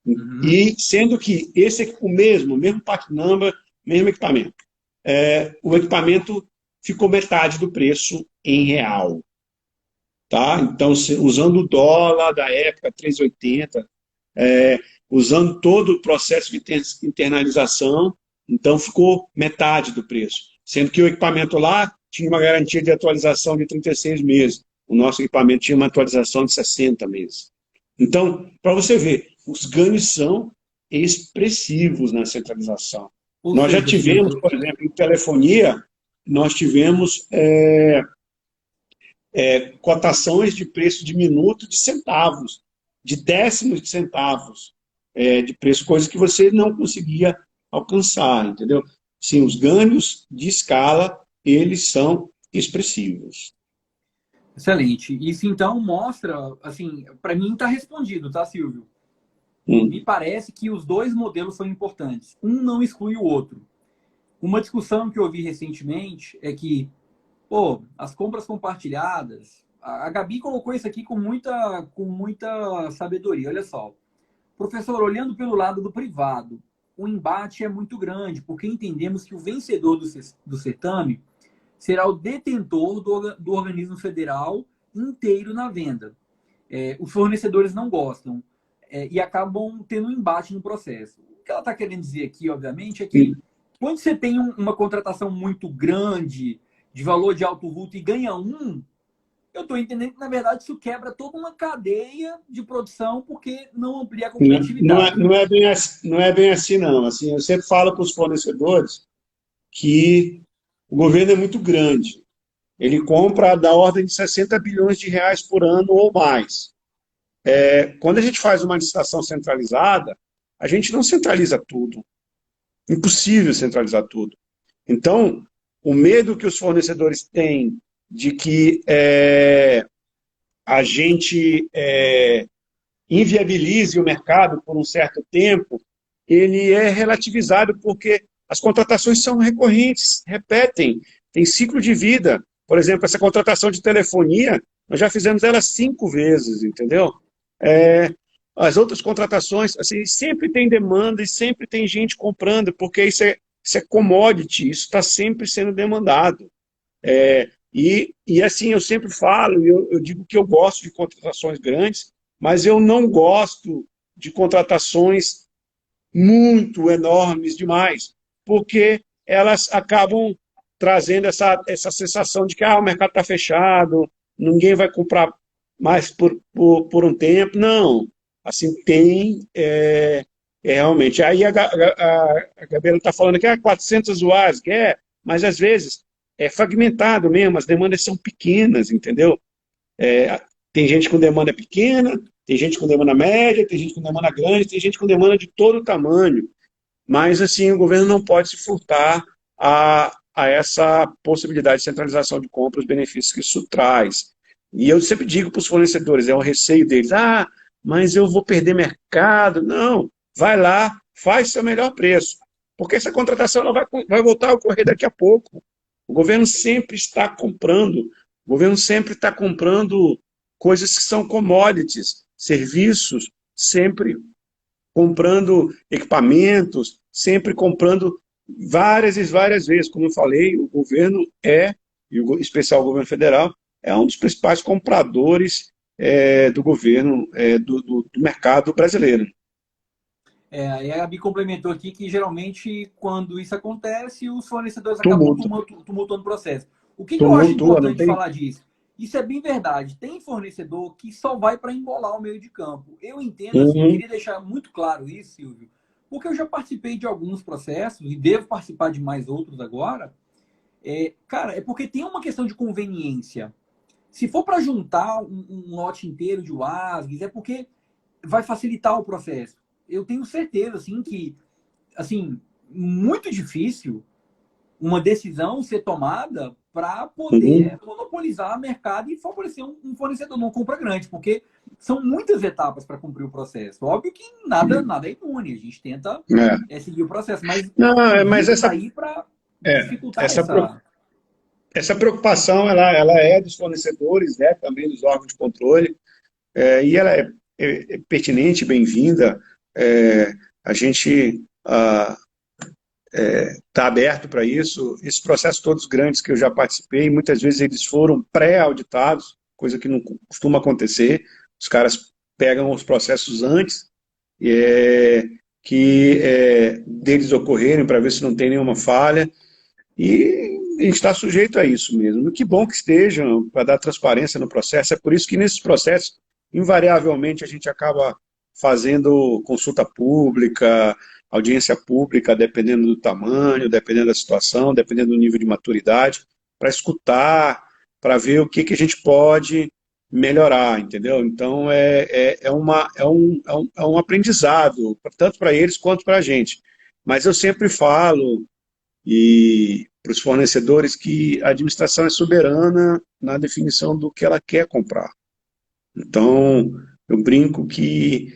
Uhum. E sendo que o mesmo part number, mesmo equipamento. O equipamento ficou metade do preço em real. Tá? Então, usando o dólar da época, 3,80, usando todo o processo de internalização, então ficou metade do preço. Sendo que o equipamento lá tinha uma garantia de atualização de 36 meses. O nosso equipamento tinha uma atualização de 60 meses. Então, para você ver, os ganhos são expressivos na centralização. Nós já tivemos, por exemplo, em telefonia, nós tivemos cotações de preço de minuto de centavos, de décimos de centavos de preço, coisa que você não conseguia alcançar, entendeu? Sim, os ganhos de escala, eles são expressivos. Excelente. Isso, então, mostra, assim, para mim está respondido, tá, Silvio? Me parece que os dois modelos são importantes. Um não exclui o outro. Uma discussão que eu ouvi recentemente é que, as compras compartilhadas, a Gabi colocou isso aqui com muita sabedoria. Olha só, professor, olhando pelo lado do privado, o embate é muito grande, porque entendemos que o vencedor do certame será o detentor do organismo federal inteiro na venda. Os fornecedores não gostam e acabam tendo um embate no processo. O que ela está querendo dizer aqui, obviamente, é que quando você tem uma contratação muito grande, de valor de alto vulto, e ganha eu estou entendendo que, na verdade, isso quebra toda uma cadeia de produção, porque não amplia a competitividade. Não é bem assim, não. Assim, eu sempre falo para os fornecedores que o governo é muito grande. Ele compra da ordem de 60 bilhões de reais por ano ou mais. Quando a gente faz uma licitação centralizada, a gente não centraliza tudo. Impossível centralizar tudo. Então, o medo que os fornecedores têm de que a gente inviabilize o mercado por um certo tempo, ele é relativizado porque as contratações são recorrentes, repetem, tem ciclo de vida. Por exemplo, essa contratação de telefonia, nós já fizemos ela 5 vezes, entendeu? As outras contratações, assim, sempre tem demanda e sempre tem gente comprando, porque isso é commodity, isso está sempre sendo demandado. E assim, eu sempre falo, eu digo que eu gosto de contratações grandes, mas eu não gosto de contratações muito enormes demais, porque elas acabam trazendo essa sensação de que o mercado está fechado, ninguém vai comprar mas por um tempo, não. Assim, tem, realmente. Aí a Gabriela está falando que 400 usuários, que mas às vezes é fragmentado mesmo, as demandas são pequenas, entendeu? Tem gente com demanda pequena, tem gente com demanda média, tem gente com demanda grande, tem gente com demanda de todo tamanho. Mas, assim, o governo não pode se furtar a essa possibilidade de centralização de compra, os benefícios que isso traz. E eu sempre digo para os fornecedores, é o receio deles, mas eu vou perder mercado. Não, vai lá, faz seu melhor preço, porque essa contratação ela vai voltar a ocorrer daqui a pouco. O governo sempre está comprando, o governo sempre está comprando coisas que são commodities, serviços, sempre comprando equipamentos, sempre comprando várias e várias vezes. Como eu falei, o governo e em especial o governo federal, é um dos principais compradores do governo, do mercado brasileiro. Aí a Gabi complementou aqui que geralmente quando isso acontece, os fornecedores acabam Tumulto, tumultuando o processo. O que eu acho tumultua, não importante tem... falar disso? Isso é bem verdade. Tem fornecedor que só vai para embolar o meio de campo. Eu entendo assim, eu Uhum, queria deixar muito claro isso, Silvio, porque eu já participei de alguns processos e devo participar de mais outros agora. Cara, é porque tem uma questão de conveniência. Se for para juntar um lote inteiro de WASGs, é porque vai facilitar o processo. Eu tenho certeza, assim, que, assim, muito difícil uma decisão ser tomada para uhum, poder monopolizar o mercado e favorecer um fornecedor numa compra grande, porque são muitas etapas para cumprir o processo. Óbvio que nada é imune, a gente tenta é. seguir o processo, mas Não, o mas vírus está aí para dificultar essa, essa. essa preocupação ela é dos fornecedores, né, também dos órgãos de controle, e ela é pertinente, bem-vinda. A gente está aberto para isso. Esses processos todos grandes que eu já participei, muitas vezes eles foram pré-auditados, coisa que não costuma acontecer. Os caras pegam os processos antes deles ocorrerem para ver se não tem nenhuma falha. E a gente está sujeito a isso mesmo. Que bom que estejam para dar transparência no processo. É por isso que nesses processos, invariavelmente, a gente acaba fazendo consulta pública, audiência pública, dependendo do tamanho, dependendo da situação, dependendo do nível de maturidade, para escutar, para ver o que a gente pode melhorar, entendeu? Então, é um aprendizado, tanto para eles quanto para a gente. Mas eu sempre falo, e para os fornecedores, que a administração é soberana na definição do que ela quer comprar. Então, eu brinco que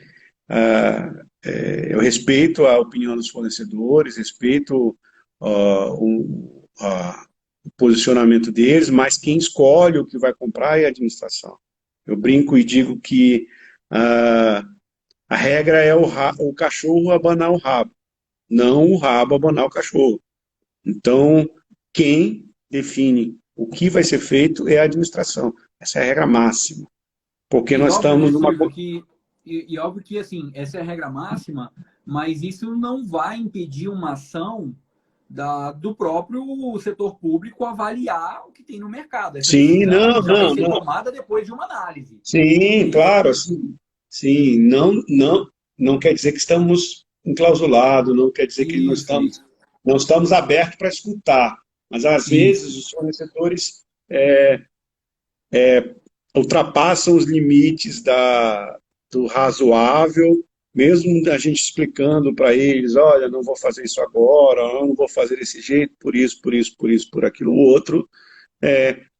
eu respeito a opinião dos fornecedores, respeito o posicionamento deles, mas quem escolhe o que vai comprar é a administração. Eu brinco e digo que a regra é o cachorro abanar o rabo, não o rabo abanar o cachorro. Então, quem define o que vai ser feito é a administração. Essa é a regra máxima. Porque E nós óbvio, né, estamos numa... Silvio, e óbvio que assim, essa é a regra máxima, mas isso não vai impedir uma ação do próprio setor público avaliar o que tem no mercado. Essa Sim, decisão não, já vai não, ser não. tomada depois de uma análise. É Sim, isso? claro, assim, sim, não quer dizer que estamos enclausulados, não quer dizer que Isso. não estamos abertos para escutar, mas às Isso. vezes os fornecedores ultrapassam os limites do razoável, mesmo a gente explicando para eles, olha, não vou fazer isso agora, não vou fazer desse jeito, por isso, por isso, por isso, por aquilo outro,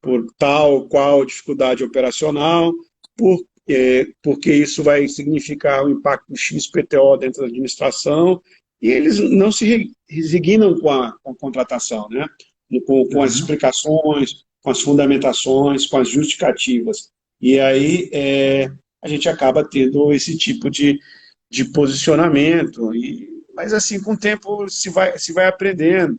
por tal qual dificuldade operacional, porque isso vai significar um impacto XPTO dentro da administração, e eles não se resignam com a contratação, né? Com as Uhum. explicações, com as fundamentações, com as justificativas. E aí a gente acaba tendo esse tipo de posicionamento, mas assim, com o tempo se vai aprendendo.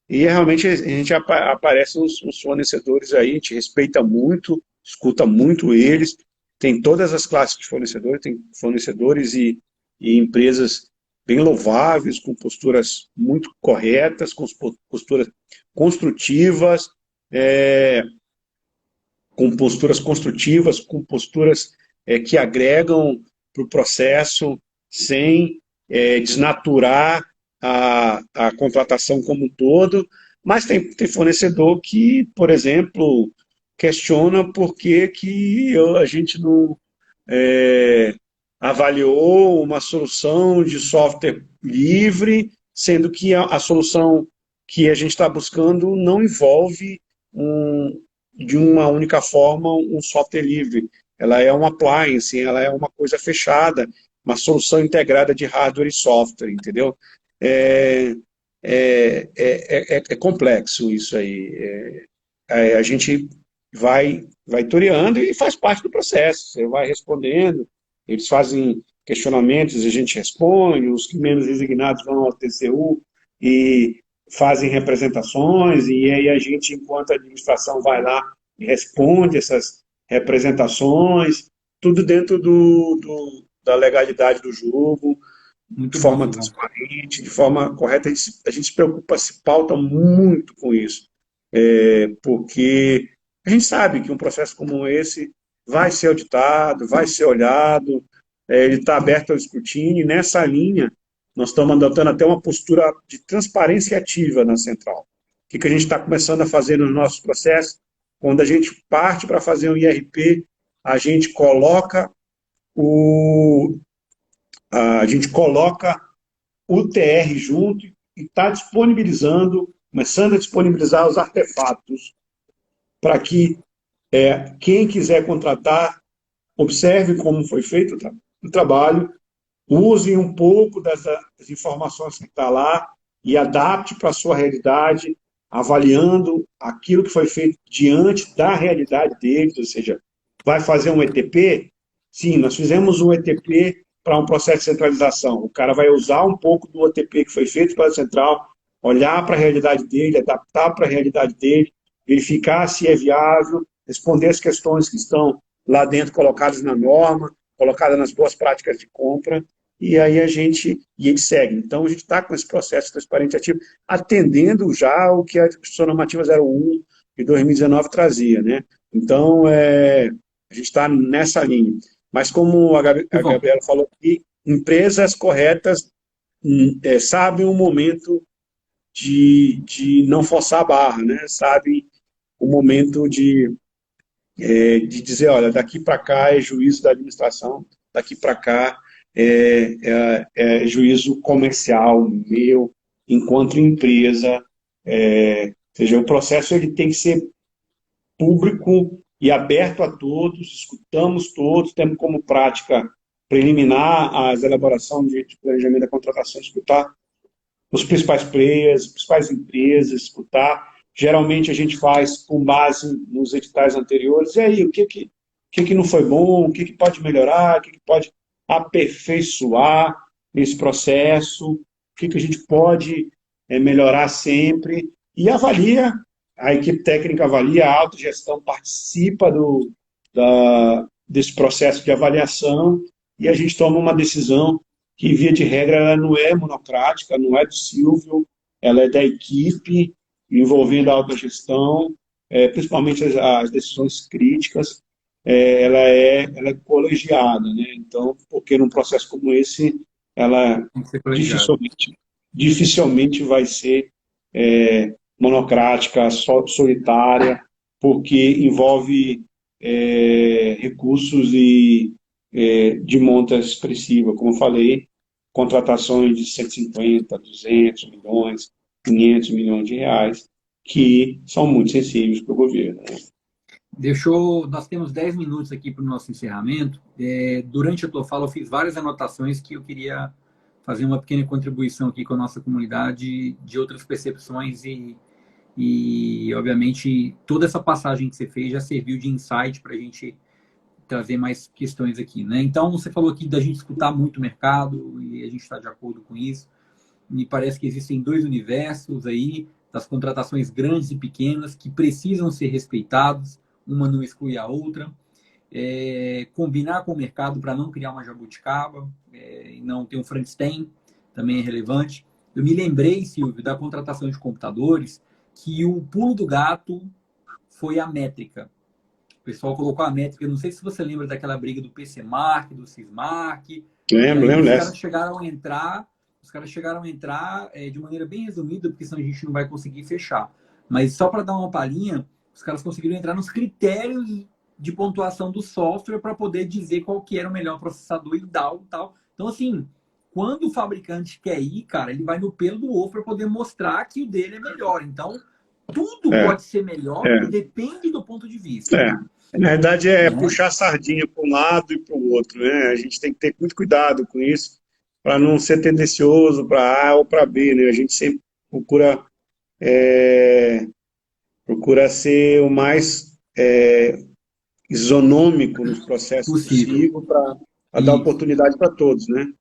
E realmente a gente aparece uns fornecedores aí, a gente respeita muito, escuta muito eles, tem todas as classes de fornecedores, tem fornecedores e empresas bem louváveis, com posturas muito corretas, com posturas construtivas, com posturas construtivas, com posturas que agregam para o processo, sem desnaturar a contratação como um todo, mas tem fornecedor que, por exemplo, questiona por que a gente não avaliou uma solução de software livre, sendo que a solução que a gente está buscando não envolve de uma única forma um software livre. Ela é um appliance, ela é uma coisa fechada, uma solução integrada de hardware e software, entendeu? É complexo isso aí. A gente vai toreando e faz parte do processo. Você vai respondendo, eles fazem questionamentos, a gente responde, os que menos designados vão ao TCU e fazem representações, e aí a gente, enquanto administração, vai lá e responde essas representações, tudo dentro da legalidade do jogo, Muito de bom, forma Silvão. transparente, de forma correta. A gente se preocupa, se pauta muito com isso, porque a gente sabe que um processo como esse vai ser auditado, vai ser olhado, ele está aberto ao escrutínio, e nessa linha nós estamos adotando até uma postura de transparência ativa na central. O que a gente está começando a fazer nos nossos processos? Quando a gente parte para fazer um IRP, a gente coloca o TR junto e está disponibilizando, começando a disponibilizar os artefatos para que quem quiser contratar observe como foi feito o trabalho, use um pouco das informações que está lá e adapte para a sua realidade, avaliando aquilo que foi feito diante da realidade deles, ou seja, vai fazer um ETP? Sim, nós fizemos um ETP para um processo de centralização. O cara vai usar um pouco do ETP que foi feito pela central, olhar para a realidade dele, adaptar para a realidade dele, verificar se é viável, responder as questões que estão lá dentro colocadas na norma, colocadas nas boas práticas de compra, e aí ele segue. Então, a gente está com esse processo transparente ativo, atendendo já o que a Disposição Normativa 01 de 2019 trazia, né? Então, a gente está nessa linha. Mas como a Gabriela falou aqui, empresas corretas sabem o momento de não forçar a barra, né? Sabem o momento de dizer, olha, daqui para cá é juízo da administração, daqui para cá é juízo comercial meu, enquanto empresa. Ou seja, o processo ele tem que ser público e aberto a todos, escutamos todos, temos como prática preliminar as elaborações de planejamento da contratação, escutar os principais players, as principais empresas, escutar. Geralmente a gente faz com base nos editais anteriores. E aí, o que não foi bom, o que pode melhorar, o que pode aperfeiçoar nesse processo, o que a gente pode melhorar sempre. E avalia, a equipe técnica avalia, a autogestão participa desse processo de avaliação e a gente toma uma decisão que, via de regra, ela não é monocrática, não é do Silvio, ela é da equipe, envolvendo a autogestão, principalmente as decisões críticas, ela é colegiada, né? Então, porque num processo como esse, ela dificilmente vai ser monocrática, solitária, porque envolve recursos de monta expressiva, como eu falei, contratações de 150, 200 milhões, 500 milhões de reais, que são muito sensíveis para o governo. Né? Nós temos 10 minutos aqui para o nosso encerramento. Durante a tua fala, eu fiz várias anotações que eu queria fazer uma pequena contribuição aqui com a nossa comunidade de outras percepções e, obviamente, toda essa passagem que você fez já serviu de insight para a gente trazer mais questões aqui, né? Então, você falou aqui da gente escutar muito o mercado e a gente está de acordo com isso. Me parece que existem dois universos aí, das contratações grandes e pequenas, que precisam ser respeitados, uma não exclui a outra. Combinar com o mercado para não criar uma jabuticaba e não ter um Frankenstein também é relevante. Eu me lembrei, Silvio, da contratação de computadores, que o pulo do gato foi a métrica. O pessoal colocou a métrica, eu não sei se você lembra daquela briga do PCMark, do Sismark, e Lembro, aí lembro os dessa. caras chegaram a entrar, de maneira bem resumida, porque senão a gente não vai conseguir fechar. Mas só para dar uma palhinha, os caras conseguiram entrar nos critérios de pontuação do software para poder dizer qual que era o melhor processador e tal. Então, assim, quando o fabricante quer ir, cara, ele vai no pelo do ovo para poder mostrar que o dele é melhor. Então, tudo É, pode ser melhor, é, depende do ponto de vista, é. Na verdade, é né? puxar a sardinha para um lado e para o outro, né? A gente tem que ter muito cuidado com isso, para não ser tendencioso para A ou para B, né? A gente sempre procura, é, procura ser o mais isonômico nos processos Possível. possível para dar Isso, oportunidade para todos, né?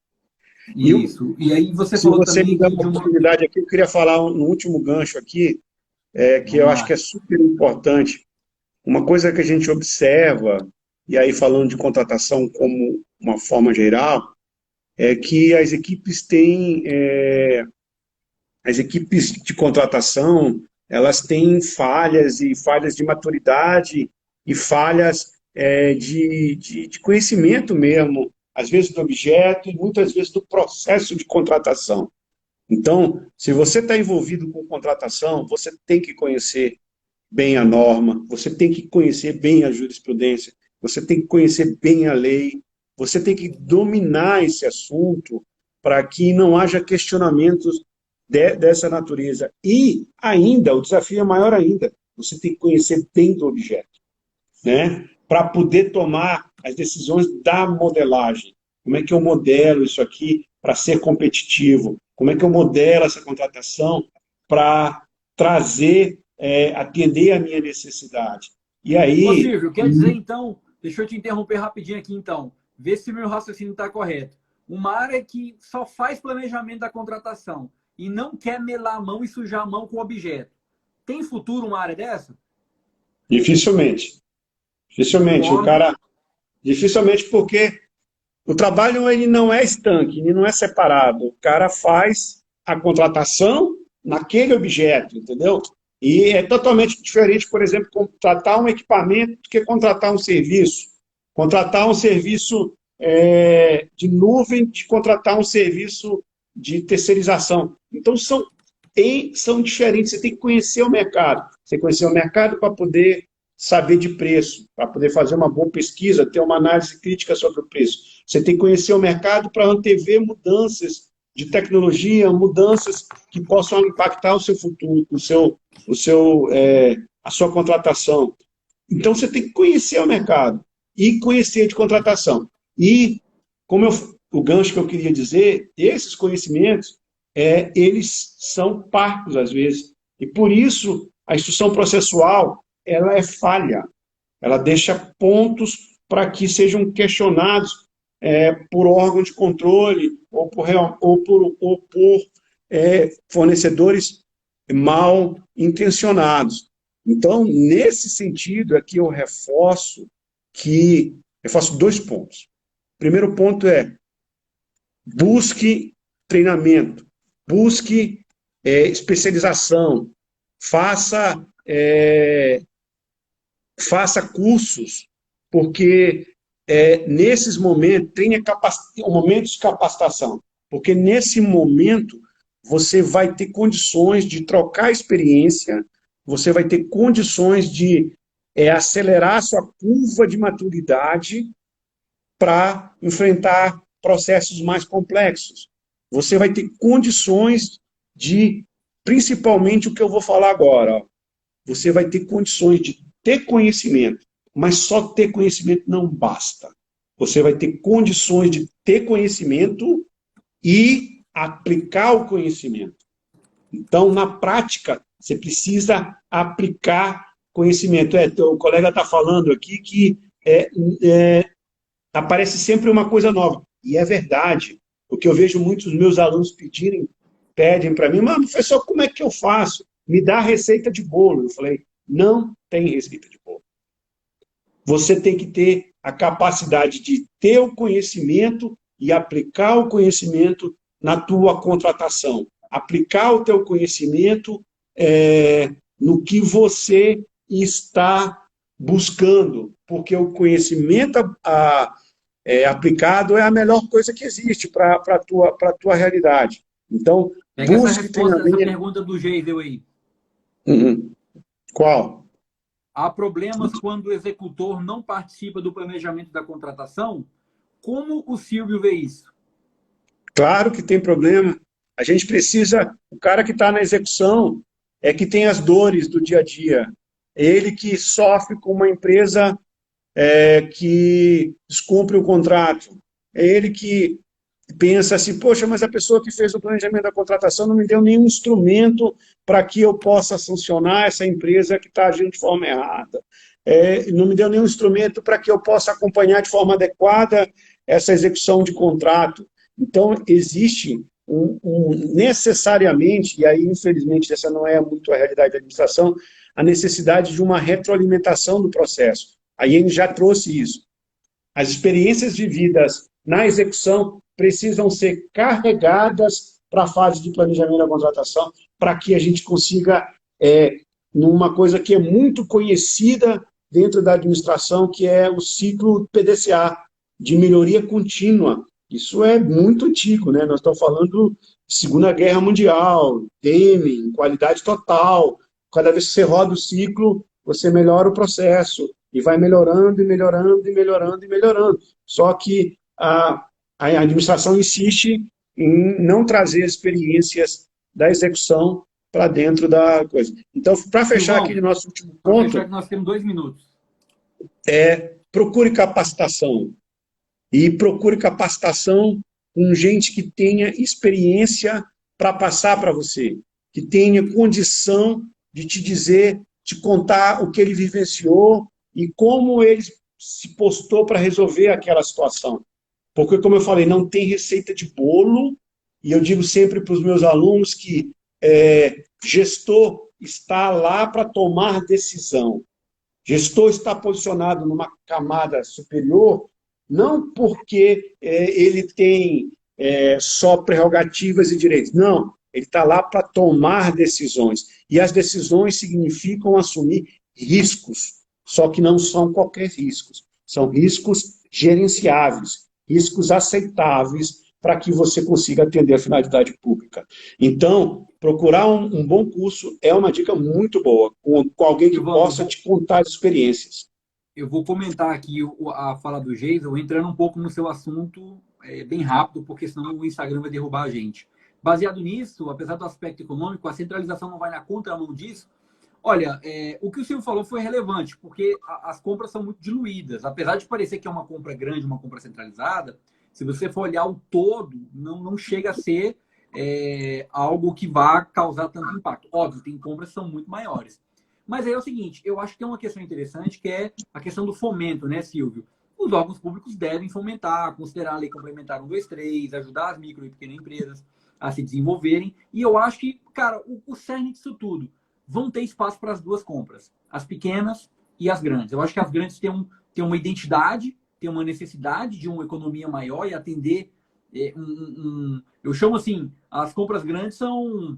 E isso. E aí você se falou você me também der aqui uma de uma. oportunidade aqui, eu queria falar um último gancho aqui, que Vamos eu acho que lá. é super importante. Uma coisa que a gente observa, e aí falando de contratação como uma forma geral, é que as equipes de contratação, elas têm falhas e falhas de maturidade e falhas de conhecimento mesmo, às vezes do objeto e muitas vezes do processo de contratação. Então, se você está envolvido com contratação, você tem que conhecer bem a norma, você tem que conhecer bem a jurisprudência, você tem que conhecer bem a lei, você tem que dominar esse assunto para que não haja questionamentos dessa natureza. E ainda, o desafio é maior ainda, você tem que conhecer bem do objeto, né? Para poder tomar as decisões da modelagem. Como é que eu modelo isso aqui para ser competitivo? Como é que eu modelo essa contratação para trazer, atender a minha necessidade? E Ô, aí, Silvio, quer dizer então, deixa eu te interromper rapidinho aqui então, ver se meu raciocínio está correto. Uma área que só faz planejamento da contratação e não quer melar a mão e sujar a mão com o objeto. Tem futuro uma área dessa? dificilmente, dificilmente, o Concordo. cara, dificilmente porque o trabalho ele não é estanque, ele não é separado. O cara faz a contratação naquele objeto, entendeu? E é totalmente diferente, por exemplo, contratar um equipamento do que contratar um serviço. Contratar um serviço de nuvem, de contratar um serviço de terceirização. Então, são diferentes. Você tem que conhecer o mercado. Você conhecer o mercado para poder saber de preço, para poder fazer uma boa pesquisa, ter uma análise crítica sobre o preço. Você tem que conhecer o mercado para antever mudanças de tecnologia, mudanças que possam impactar o seu futuro, a sua contratação. Então, você tem que conhecer o mercado e conhecer de contratação. E, o gancho que eu queria dizer, esses conhecimentos, eles são parcos, às vezes. E, por isso, a instrução processual ela é falha. Ela deixa pontos para que sejam questionados por órgão de controle ou por fornecedores mal intencionados. Então, nesse sentido, aqui eu faço 2 pontos. O primeiro ponto é busque treinamento, busque especialização, faça cursos, porque nesses momentos, tenha momentos de capacitação, porque nesse momento você vai ter condições de trocar experiência, você vai ter condições de acelerar sua curva de maturidade para enfrentar processos mais complexos. Você vai ter condições de, principalmente o que eu vou falar agora, ó, você vai ter condições de ter conhecimento, mas só ter conhecimento não basta. Você vai ter condições de ter conhecimento e aplicar o conhecimento. Então, na prática, você precisa aplicar conhecimento. O colega está falando aqui que aparece sempre uma coisa nova. E é verdade. O que eu vejo muitos meus alunos pedem para mim, mas professor, como é que eu faço? Me dá a receita de bolo. Eu falei, não tem receita de bolo. Você tem que ter a capacidade de ter o conhecimento e aplicar o conhecimento na tua contratação. Aplicar o teu conhecimento no que você está buscando, porque o conhecimento aplicado é a melhor coisa que existe para a tua realidade. Então, Pega essa busque resposta, essa treinamento. pergunta do Geisel aí. Uhum. Qual? Há problemas quando o executor não participa do planejamento da contratação? Como o Silvio vê isso? Claro que tem problema. A gente precisa, o cara que está na execução é que tem as dores do dia a dia. É ele que sofre com uma empresa que descumpre o contrato. É ele que pensa assim, poxa, mas a pessoa que fez o planejamento da contratação não me deu nenhum instrumento para que eu possa sancionar essa empresa que está agindo de forma errada. Não me deu nenhum instrumento para que eu possa acompanhar de forma adequada essa execução de contrato. Então, existe necessariamente, e aí, infelizmente, essa não é muito a realidade da administração, a necessidade de uma retroalimentação do processo. A IN já trouxe isso. As experiências vividas na execução precisam ser carregadas para a fase de planejamento da contratação, para que a gente consiga, numa coisa que é muito conhecida dentro da administração, que é o ciclo PDCA, de melhoria contínua. Isso é muito antigo, né? Nós estamos falando de Segunda Guerra Mundial, Deming, qualidade total. Cada vez que você roda o ciclo, você melhora o processo e vai melhorando, e melhorando, e melhorando, e melhorando. Só que a administração insiste em não trazer experiências da execução para dentro da coisa. Então, para fechar aqui o nosso último ponto... Para fechar que nós temos 2 minutos. Procure capacitação. E procure capacitação com gente que tenha experiência para passar para você, que tenha condição de te dizer, te contar o que ele vivenciou e como ele se postou para resolver aquela situação. Porque, como eu falei, não tem receita de bolo, e eu digo sempre para os meus alunos que gestor está lá para tomar decisão. Gestor está posicionado numa camada superior, não porque ele tem só prerrogativas e direitos. Não, ele está lá para tomar decisões. E as decisões significam assumir riscos, só que não são qualquer riscos. São riscos gerenciáveis, riscos aceitáveis para que você consiga atender a finalidade pública. Então, procurar um bom curso é uma dica muito boa, com alguém que possa te contar as experiências. Eu vou comentar aqui a fala do Geisel, entrando um pouco no seu assunto bem rápido, porque senão o Instagram vai derrubar a gente. Baseado nisso, apesar do aspecto econômico, a centralização não vai na contramão disso. Olha, o que o Silvio falou foi relevante, porque as compras são muito diluídas. Apesar de parecer que é uma compra grande, uma compra centralizada, se você for olhar o todo, não chega a ser algo que vá causar tanto impacto. Óbvio, tem compras que são muito maiores. Mas aí é o seguinte, eu acho que tem uma questão interessante, que é a questão do fomento, né, Silvio? Os órgãos públicos devem fomentar, considerar a lei complementar 123, ajudar as micro e pequenas empresas a se desenvolverem. E eu acho que, cara, o cerne disso tudo, vão ter espaço para as duas compras, as pequenas e as grandes. Eu acho que as grandes têm uma identidade, têm uma necessidade de uma economia maior e atender eu chamo assim, as compras grandes são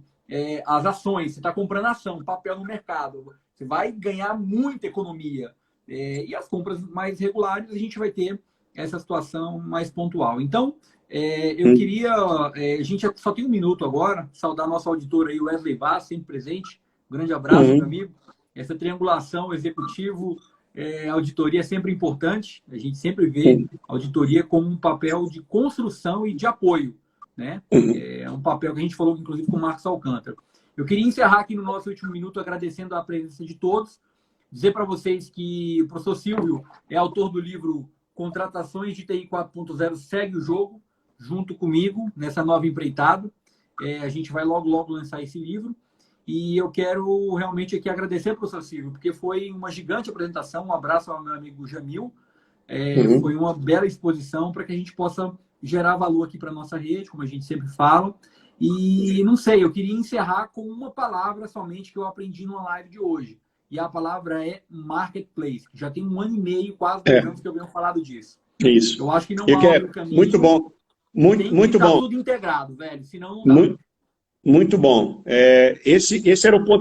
as ações. Você está comprando ação, papel no mercado. Você vai ganhar muita economia. E as compras mais regulares, a gente vai ter essa situação mais pontual. Então, eu queria... a gente só tem 1 minuto agora. Saudar nosso auditor aí, o Wesley Vaz, sempre presente. Um grande abraço, meu amigo. Essa triangulação executivo, auditoria é sempre importante. A gente sempre vê a auditoria como um papel de construção e de apoio, né? É um papel que a gente falou, inclusive, com o Marcos Alcântara. Eu queria encerrar aqui no nosso último minuto agradecendo a presença de todos. Dizer para vocês que o professor Silvio é autor do livro Contratações de TI 4.0 Segue o Jogo, junto comigo, nessa nova empreitada. A gente vai logo, logo lançar esse livro. E eu quero realmente aqui agradecer ao professor Silvio, porque foi uma gigante apresentação. Um abraço ao meu amigo Jamil. Foi uma bela exposição para que a gente possa gerar valor aqui para a nossa rede, como a gente sempre fala. E não sei, eu queria encerrar com uma palavra somente que eu aprendi numa live de hoje. E a palavra é marketplace. Já tem 1 ano e meio, quase 2 anos que eu venho falado disso. Isso. Eu acho que não há outro caminho. Muito bom. Muito bom. Tudo integrado, velho. Senão não dá. Muito bom. Esse era o ponto